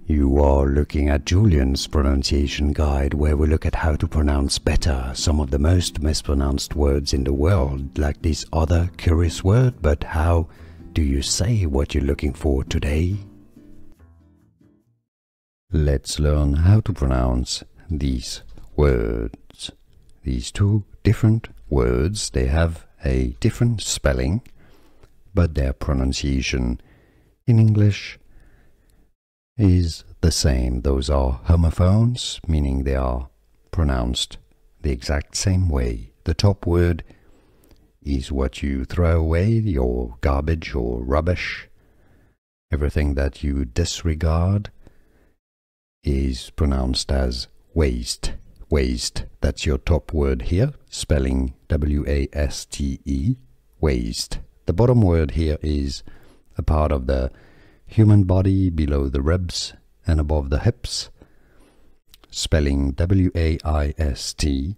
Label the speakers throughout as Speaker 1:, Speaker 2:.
Speaker 1: You are looking at Julian's pronunciation guide, where we look at how to pronounce better some of the most mispronounced words in the world, like this other curious word. But how do you say what you're looking for today? Let's learn how to pronounce these words. These two different words, they have a different spelling, but their pronunciation in English is the same. Those are homophones, meaning they are pronounced the exact same way. The top word is what you throw away, your garbage or rubbish. Everything that you disregard is pronounced as waste. Waste, that's your top word here, spelling W-A-S-T-E, waste. The bottom word here is a part of the human body below the ribs and above the hips, spelling W-A-I-S-T,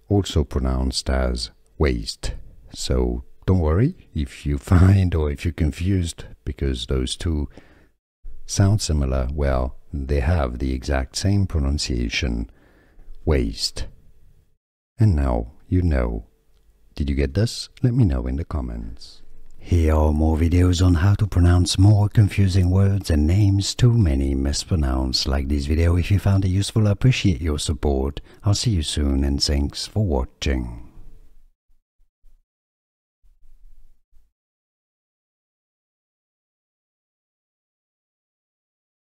Speaker 1: also pronounced as waste. So don't worry if you find or if you're confused, because those two sound similar. Well, they have the exact same pronunciation, waste. And now you know. Did you get this? Let me know in the comments. Here are more videos on how to pronounce more confusing words and names too many mispronounced. Like this video if you found it useful. I appreciate your support. I'll see you soon and thanks for watching.